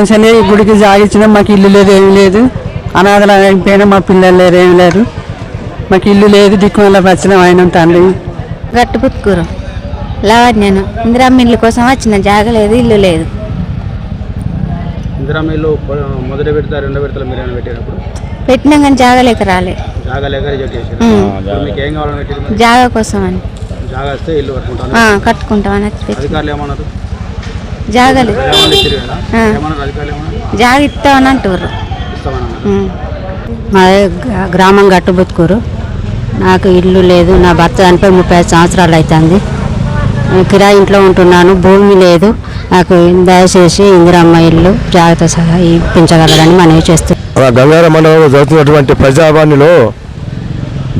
సరే గుడికి జాగించిన మాకు ఇల్లు లేదు, ఏమి లేదు. అనాథలు అయిపోయినా మా పిల్లలు లేరు, ఏమి లేరు. మాకు ఇల్లు లేదు, దిక్కుమల్ల వచ్చినాం ఆయన తండ్రి. గట్టుపుత్కూరు లావణ్యను ఇందిరమ్మ ఇల్లు కోసం వచ్చిన, జాగలేదు, ఇల్లు లేదు. ఇందిరమ్మ ఇల్లు మొదటి విడత రెండో విడతలు మీరు పెట్టినప్పుడు పెట్టినాం కానీ జాగలేక రాలే. మీకు ఏం కావాలని పెట్టారు? జాగా కోసం అని. జాగా వస్తే ఇల్లు కట్టుకుంటాం కట్టుకుంటామని అధికారులు ఏమన్నారు? జాగలు జాగ ఇస్తామని అంటారు. మా గ్రామం గట్టుబుత్కూరు. నాకు ఇల్లు లేదు. నా భర్త చనిపోయి 35 సంవత్సరాలు అవుతుంది. కిరాయి ఇంట్లో ఉంటున్నాను. భూమి లేదు నాకు. దయచేసి ఇందిరమ్మ ఇల్లు జాగ్రత్త సహా ఇప్పించగలరని మనవి చేస్తున్నాను. గంగారం మండలంలో జరుగుతున్నటువంటి ప్రజావాణిలో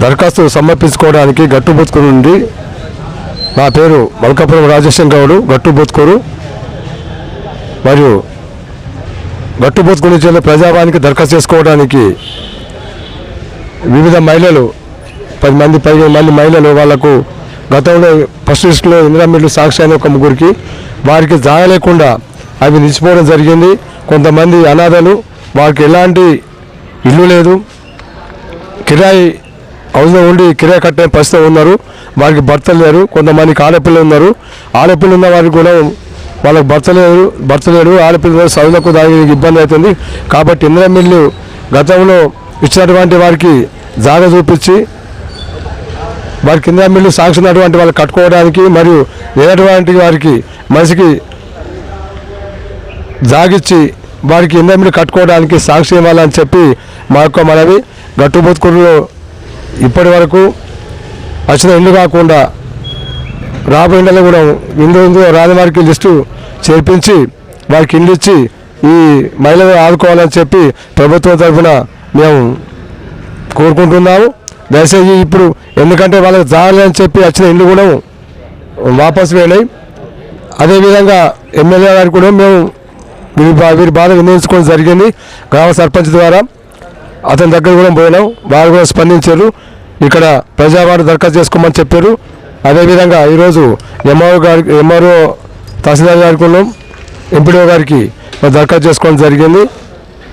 దరఖాస్తు సమర్పించుకోవడానికి గట్టుబుత్కూరు నుండి నా పేరు మల్కాపురం రాజేశం గౌడు, గట్టుబుత్కూరు. మరియు గట్టుబుత్కూరు నుంచి ప్రజావాణికి దరఖాస్తు చేసుకోవడానికి వివిధ మహిళలు 10 మంది మహిళలు వాళ్లకు గతంలో ఫస్ట్ లిస్టులో ఇందిరమ్మ ఇల్లు సాక్షి అయిన ఒక ముగ్గురికి వారికి జాగ లేకుండా అవి నిలిచిపోవడం జరిగింది. కొంతమంది అనాథలు, వారికి ఎలాంటి ఇల్లు లేదు, కిరాయి హౌస్లో ఉండి కిరాయి కట్టే పరిస్థితి ఉన్నారు. వారికి భర్తలు లేరు. కొంతమందికి ఆడపిల్లలు ఉన్నారు. ఆడపిల్లలు ఉన్న వారికి కూడా వాళ్ళకి భర్త లేడు. ఆడపిల్లలు చదువులకు దానికి ఇబ్బంది అవుతుంది. కాబట్టి ఇందిరమ్మ ఇల్లు గతంలో ఇచ్చినటువంటి వారికి జాగ చూపించి వారికి ఇందిరమ్మ ఇల్లు సాక్షినటువంటి వాళ్ళు కట్టుకోవడానికి మరియు లేనటువంటి వారికి మనిషికి జాగిచ్చి వారికి ఇందిరమ్మ ఇల్లు కట్టుకోవడానికి సాక్షి ఇవ్వాలని చెప్పి మా యొక్క మనవి. గట్టుబుత్కూరులో ఇప్పటి వరకు వచ్చిన ఇల్లు కాకుండా రాబోయే నెలలో కూడా ఇందు రాజవారికి లిస్టు చేర్పించి వారికి ఇల్లు ఇచ్చి ఈ మహిళలు ఆదుకోవాలని చెప్పి ప్రభుత్వం తరఫున మేము కోరుకుంటున్నాము. దయచేసి ఇప్పుడు ఎందుకంటే వాళ్ళకి జాగాలని చెప్పి వచ్చిన ఇల్లు కూడా వాపసు వెళ్ళాయి. అదేవిధంగా ఎమ్మెల్యే గారికి కూడా మేము వీరి బాధ వినియోగించుకోవడం జరిగింది. గ్రామ సర్పంచ్ ద్వారా అతని దగ్గర కూడా పోయినాం. వారు కూడా స్పందించారు. ఇక్కడ ప్రజావాణి దరఖాస్తు చేసుకోమని చెప్పారు. అదేవిధంగా ఈరోజు ఎంఆర్ఓ తహసీల్దార్ గారికి ఉన్నాం, ఎంపీడీఓ గారికి దరఖాస్తు చేసుకోవడం జరిగింది.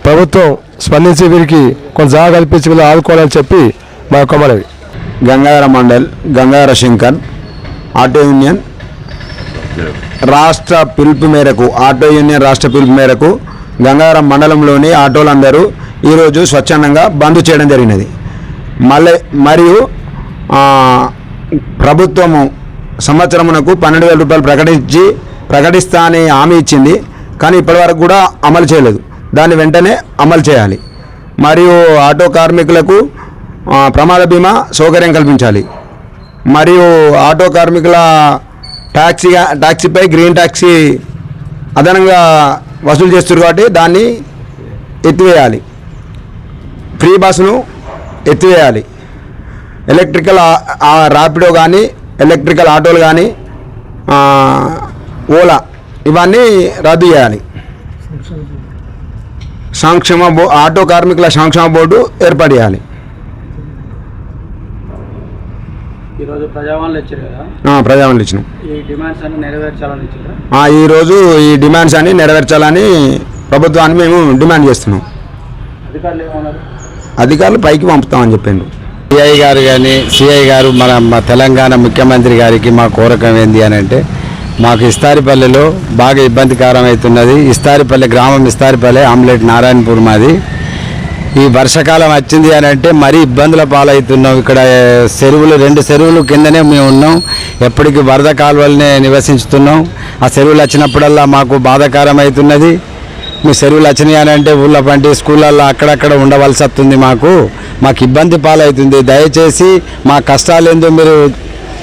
ప్రభుత్వం స్పందించి వీరికి కొంత జాగా కల్పించి వీళ్ళు ఆదుకోవాలని చెప్పి మా యొక్క మనవి. గంగాధర మండల్, గంగాధర శంకర్, ఆటో యూనియన్ రాష్ట్ర పిలుపు మేరకు గంగాధర మండలంలోని ఆటోలందరూ ఈరోజు స్వచ్ఛందంగా బంద్ చేయడం జరిగినది. మరియు ప్రభుత్వము సంవత్సరమునకు 12,000 రూపాయలు ప్రకటిస్తా అని హామీ ఇచ్చింది. కానీ ఇప్పటివరకు కూడా అమలు చేయలేదు. దాన్ని వెంటనే అమలు చేయాలి. మరియు ఆటో కార్మికులకు ప్రమాద బీమా సౌకర్యం కల్పించాలి. మరియు ఆటో కార్మికుల ట్యాక్సీపై గ్రీన్ ట్యాక్సీ అదనంగా వసూలు చేస్తారు కాబట్టి దాన్ని ఎత్తివేయాలి. ఫ్రీ బస్సును ఎత్తివేయాలి. ఎలక్ట్రికల్ ర్యాపిడో కానీ, ఎలక్ట్రికల్ ఆటోలు కానీ, ఓలా ఇవన్నీ రద్దు చేయాలి. ఆటో కార్మికుల సంక్షేమ బోర్డు ఏర్పాటు చేయాలి. ఈరోజు ప్రజావాణిలో ఇచ్చారు కదా? ప్రజావాణిలో ఇచ్చినాం. ఈ డిమాండ్స్ అన్ని నెరవేర్చాలని ఇచ్చారా? ఈరోజు ఈ డిమాండ్స్ అన్ని నెరవేర్చాలని ప్రభుత్వాన్ని మేము డిమాండ్ చేస్తున్నాం. అధికారులు ఏమన్నారు? అధికారులు పైకి పంపుతామని చెప్పిండు. సిఐ గారు కానీ సిఐ గారు మా తెలంగాణ ముఖ్యమంత్రి గారికి మా కోరిక ఏంది అని అంటే, మాకు ఇస్తారిపల్లిలో బాగా ఇబ్బందికరం అవుతున్నది. గ్రామం ఇస్తారిపల్లి, ఆమ్లెట్ నారాయణపూర్ మాది. ఈ వర్షాకాలం వచ్చింది అని అంటే మరీ ఇబ్బందుల పాలవుతున్నాం. ఇక్కడ రెండు చెరువులు కిందనే మేము ఉన్నాం. ఎప్పటికీ వరద కాలువలనే నివసించుతున్నాం. ఆ చెరువులు వచ్చినప్పుడల్లా మాకు బాధాకరం అవుతున్నది. మీ చెరువులు వచ్చినాయి అని అంటే ఊళ్ళ పంటి స్కూళ్ళల్లో అక్కడక్కడ ఉండవలసి వస్తుంది. మాకు ఇబ్బంది పాలవుతుంది. దయచేసి మా కష్టాలు ఏందో మీరు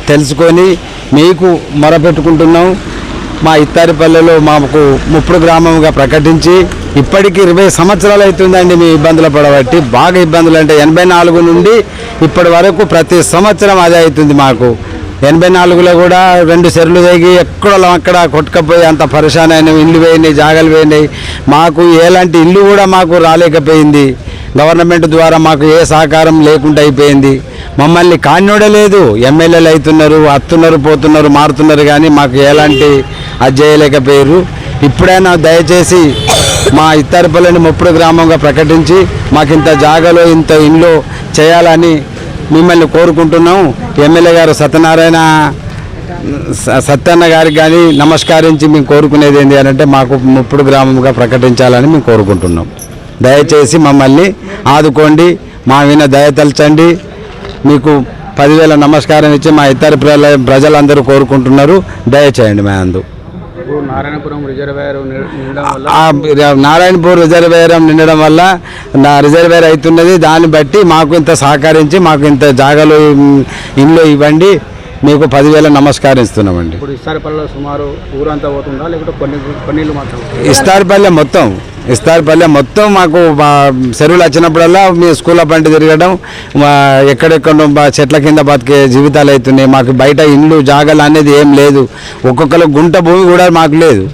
తెలుసుకొని మీకు మొరపెట్టుకుంటున్నాం. మా ఇత్తారిపల్లెలో మాకు ముప్పుడు గ్రామంగా ప్రకటించి ఇప్పటికీ 20 సంవత్సరాలు అవుతుందండి మీ ఇబ్బందులు పడబట్టి. బాగా ఇబ్బందులు అంటే 84 నుండి ఇప్పటి వరకు ప్రతి సంవత్సరం అదే అవుతుంది మాకు. 84లో కూడా 2 చెరువులు తెగి ఎక్కడో అక్కడ కొట్టుకపోయి అంత పరేషాన్ అయినాయి. ఇల్లు పోయినాయి, జాగాలు పోయినాయి. మాకు ఎలాంటి ఇల్లు కూడా మాకు రాలేకపోయింది. గవర్నమెంట్ ద్వారా మాకు ఏ సహకారం లేకుండా అయిపోయింది. మమ్మల్ని కాన్నోడలేదు. ఎమ్మెల్యేలు అవుతున్నారు, వస్తున్నారు, పోతున్నారు, మారుతున్నారు, కానీ మాకు ఎలాంటి అది చేయలేకపోయారు. ఇప్పుడైనా దయచేసి మా ఇత్తారిపల్లిని ముప్పుడు గ్రామంగా ప్రకటించి మాకు ఇంత జాగాలో ఇంత ఇండ్లు చేయాలని మిమ్మల్ని కోరుకుంటున్నాం. ఎమ్మెల్యే గారు సత్యన్న గారికి కానీ నమస్కరించి మేము కోరుకునేది ఏంటి అని అంటే మాకు ముప్పుడు గ్రామంగా ప్రకటించాలని మేము కోరుకుంటున్నాం. దయచేసి మమ్మల్ని ఆదుకోండి, మా విన దయతలచండి. మీకు 10,000 నమస్కారం ఇచ్చి మా ఇతర ప్రజలందరూ కోరుకుంటున్నారు. దయచేయండి మా అందు. నారాయణపురం రిజర్వేయర్ నిండడం వల్ల నారాయణపూర్ రిజర్వేయర్ నిండడం వల్ల నా రిజర్వేయర్ అవుతున్నది. దాన్ని బట్టి మాకు ఇంత సహకరించి మాకు ఇంత జాగాలో ఇండ్లు ఇవ్వండి. మీకు 10,000 నమస్కరిస్తున్నామండి. ఇప్పుడు ఇస్తారిపల్లిలో సుమారు ఊరంతా పోతుందా లేకపోతే కొన్ని మాత్రం? ఇస్తారిపల్లె మొత్తం మాకు చెరువులు వచ్చినప్పుడల్లా మీ స్కూళ్ళ పంట తిరగడం, ఎక్కడెక్కడ చెట్ల కింద బతికే జీవితాలు అవుతున్నాయి. మాకు బయట ఇండ్లు జాగాలు అనేది ఏం లేదు. ఒక్కొక్కరు గుంట భూమి కూడా మాకు లేదు.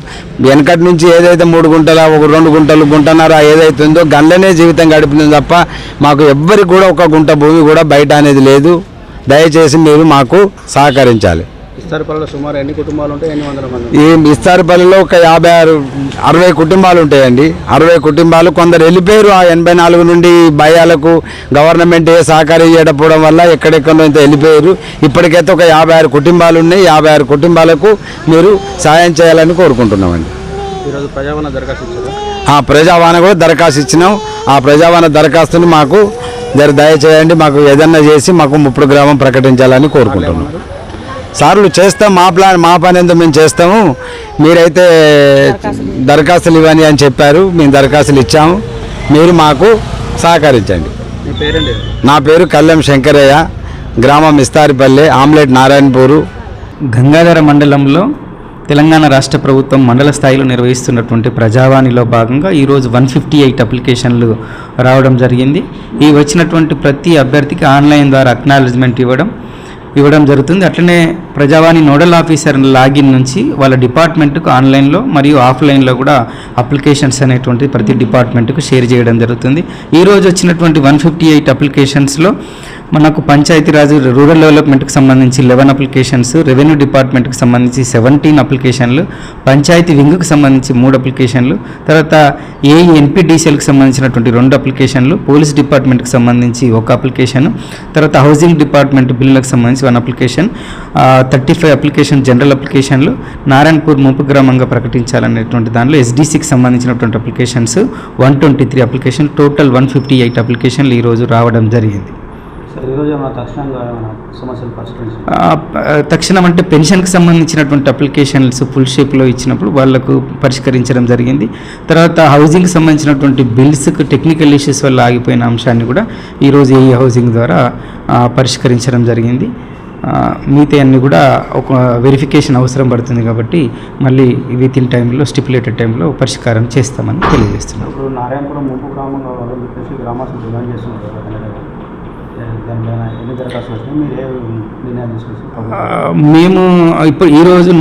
వెనకటి నుంచి ఏదైతే 3 గుంటల 2 గుంటలు గుంటన్నర ఏదైతుందో గండ్లనే జీవితం గడిపింది తప్ప మాకు ఎవ్వరికి కూడా ఒక గుంట భూమి కూడా బయట అనేది లేదు. దయచేసి మీరు మాకు సహకరించాలి. ఇస్తారిపల్లిలో సుమారు ఎన్ని కుటుంబాలు ఉంటాయి? ఎన్ని వందల మంది? ఈ ఇస్తారిపల్లిలో ఒక 60 కుటుంబాలు ఉంటాయండి. 60 కుటుంబాలు కొందరు వెళ్ళిపోయారు. ఆ 84 నుండి భయాలకు గవర్నమెంట్ సహకారం చేయకపోవడం వల్ల ఎక్కడెక్కడో ఇంత వెళ్ళిపోయారు. ఇప్పటికైతే ఒక 56 కుటుంబాలు ఉన్నాయి. 56 కుటుంబాలకు మీరు సాయం చేయాలని కోరుకుంటున్నామండి. ఈరోజు ప్రజావాణి దరఖాస్తు ఇచ్చారు. ప్రజావాణి కూడా దరఖాస్తు ఇచ్చినాం. ఆ ప్రజావాణి దరఖాస్తుని మాకు దయచేయండి. మాకు ఏదన్నా చేసి మాకు ముప్పుడు గ్రామం ప్రకటించాలని కోరుకుంటున్నాం. సార్లు చేస్తాం, మా పని ఏందో మేము చేస్తాము. మీరైతే దరఖాస్తులు ఇవ్వని అని చెప్పారు. మేము దరఖాస్తులు ఇచ్చాము. మీరు మాకు సహకరించండి. మీ పేరండి? నా పేరు కల్లెం శంకరయ్య, గ్రామం ఇస్తారిపల్లి, ఆమ్లెట్ నారాయణపూరు. గంగాధర మండలంలో తెలంగాణ రాష్ట్ర ప్రభుత్వం మండల స్థాయిలో నిర్వహిస్తున్నటువంటి ప్రజావాణిలో భాగంగా ఈరోజు 158 అప్లికేషన్లు రావడం జరిగింది. ఈ వచ్చినటువంటి ప్రతి అభ్యర్థికి ఆన్లైన్ ద్వారా అక్నాలెడ్జ్మెంట్ ఇవ్వడం జరుగుతుంది. అట్లనే ప్రజావాణి నోడల్ ఆఫీసర్ లాగిన్ నుంచి వాళ్ళ డిపార్ట్మెంట్కు ఆన్లైన్లో మరియు ఆఫ్లైన్లో కూడా అప్లికేషన్స్ అనేటువంటి ప్రతి డిపార్ట్మెంట్కు షేర్ చేయడం జరుగుతుంది. ఈరోజు వచ్చినటువంటి 158 అప్లికేషన్స్లో మనకు పంచాయతీరాజ్ రూరల్ డెవలప్మెంట్కి సంబంధించి 11 అప్లికేషన్స్, రెవెన్యూ డిపార్ట్మెంట్కి సంబంధించి 17 అప్లికేషన్లు, పంచాయతీ వింగ్కి సంబంధించి 3 అప్లికేషన్లు, తర్వాత ఎన్పీడీసీఎల్కి సంబంధించినటువంటి 2 అప్లికేషన్లు, పోలీస్ డిపార్ట్మెంట్కి సంబంధించి 1 అప్లికేషన్, తర్వాత హౌసింగ్ డిపార్ట్మెంట్ బిల్లులకు సంబంధించి 1 అప్లికేషన్, 35 అప్లికేషన్ జనరల్ అప్లికేషన్లు, నారాయణపూర్ ముప్పు గ్రామంగా ప్రకటించాలనేటువంటి దానిలో ఎస్డీసీకి సంబంధించినటువంటి అప్లికేషన్స్ 123 అప్లికేషన్, టోటల్ 158 అప్లికేషన్లు ఈరోజు రావడం జరిగింది. తక్షణం అంటే పెన్షన్కి సంబంధించినటువంటి అప్లికేషన్స్ ఫుల్ షేప్లో ఇచ్చినప్పుడు వాళ్లకు పరిష్కరించడం జరిగింది. తర్వాత హౌసింగ్కి సంబంధించినటువంటి బిల్స్కి టెక్నికల్ ఇష్యూస్ వల్ల ఆగిపోయిన అంశాన్ని కూడా ఈరోజు ఈ హౌసింగ్ ద్వారా పరిష్కరించడం జరిగింది. మిగతా అన్నీ కూడా ఒక వెరిఫికేషన్ అవసరం పడుతుంది కాబట్టి మళ్ళీ విత్ ఇన్ టైంలో స్టిపులేటెడ్ టైంలో పరిష్కారం చేస్తామని తెలియజేస్తున్నాం. ఇప్పుడు నారాయణపురం ముప్పు గ్రామం కావాలని చెప్పేసి గ్రామస్తులు డిమాండ్ చేస్తున్నారు. మేము ఇప్పుడు ఈరోజు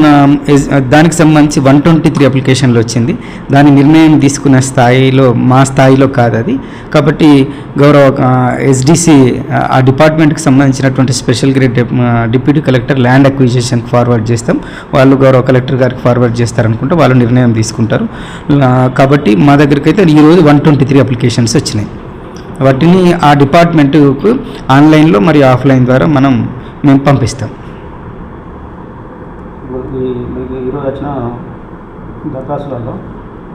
దానికి సంబంధించి 123 అప్లికేషన్లు వచ్చింది. దాని నిర్ణయం తీసుకునే స్థాయిలో మా స్థాయిలో కాదు అది. కాబట్టి గౌరవ ఎస్డిసి ఆ డిపార్ట్మెంట్కి సంబంధించినటువంటి special grade deputy collector land అక్విజిషన్కి ఫార్వర్డ్ చేస్తాం. వాళ్ళు గౌరవ కలెక్టర్ గారికి ఫార్వర్డ్ చేస్తారనుకుంటే వాళ్ళు నిర్ణయం తీసుకుంటారు. కాబట్టి మా దగ్గరికి అయితే ఈరోజు 123 అప్లికేషన్స్ వచ్చినాయి. వాటిని ఆ డిపార్ట్మెంట్కు ఆన్లైన్లో మరియు ఆఫ్లైన్ ద్వారా మేము పంపిస్తాం. ఈరోజు వచ్చిన దరఖాస్తులలో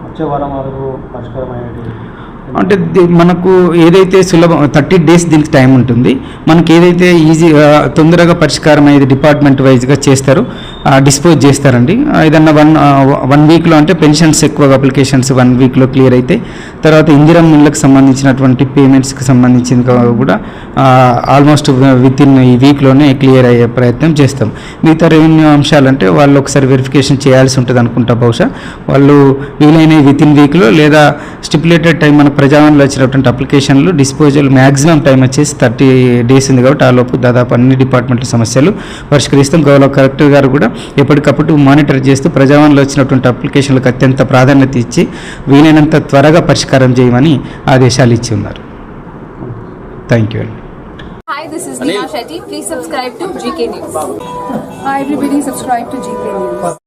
వచ్చే వారం వరకు పరిష్కారం అయ్యేది అంటే మనకు ఏదైతే సులభం 30 డేస్ దీనికి టైం ఉంటుంది. మనకి ఏదైతే ఈజీగా తొందరగా పరిష్కారం అయ్యేది డిపార్ట్మెంట్ వైజ్గా చేస్తారు, డిస్పోజ్ చేస్తారండి. ఏదన్నా వన్ వీక్లో అంటే పెన్షన్స్ ఎక్కువగా అప్లికేషన్స్ 1 వీక్లో క్లియర్ అయితే, తర్వాత ఇందిరమ్మ ఇళ్ళకి సంబంధించినటువంటి పేమెంట్స్కి సంబంధించింది కూడా ఆల్మోస్ట్ విత్ ఇన్ ఈ వీక్లోనే క్లియర్ అయ్యే ప్రయత్నం చేస్తాం. మిగతా రెవెన్యూ అంశాలంటే వాళ్ళు ఒకసారి వెరిఫికేషన్ చేయాల్సి ఉంటుంది అనుకుంటా. బహుశా వాళ్ళు వీలైన విత్ ఇన్ వీక్లో లేదా స్టిపులేటెడ్ టైం మన ప్రజావాణిలో వచ్చినటువంటి అప్లికేషన్లు డిస్పోజల్ మ్యాక్సిమం టైం వచ్చేసి 30 డేస్ ఉంది కాబట్టి ఆ లోపు దాదాపు అన్ని డిపార్ట్మెంట్ల సమస్యలు పరిష్కరిస్తాం. గౌరవ కలెక్టర్ గారు కూడా ఎప్పటికప్పుడు మానిటర్ చేస్తూ ప్రజావాణిలో వచ్చినటువంటి అప్లికేషన్లకు అత్యంత ప్రాధాన్యత ఇచ్చి వీలైనంత త్వరగా పరిష్కారం చేయమని ఆదేశాలు ఇచ్చి ఉన్నారు. థ్యాంక్ యూ అండి. Hi, this is Neha Shetty. Please subscribe to GK News. Hi, everybody. Subscribe to GK News.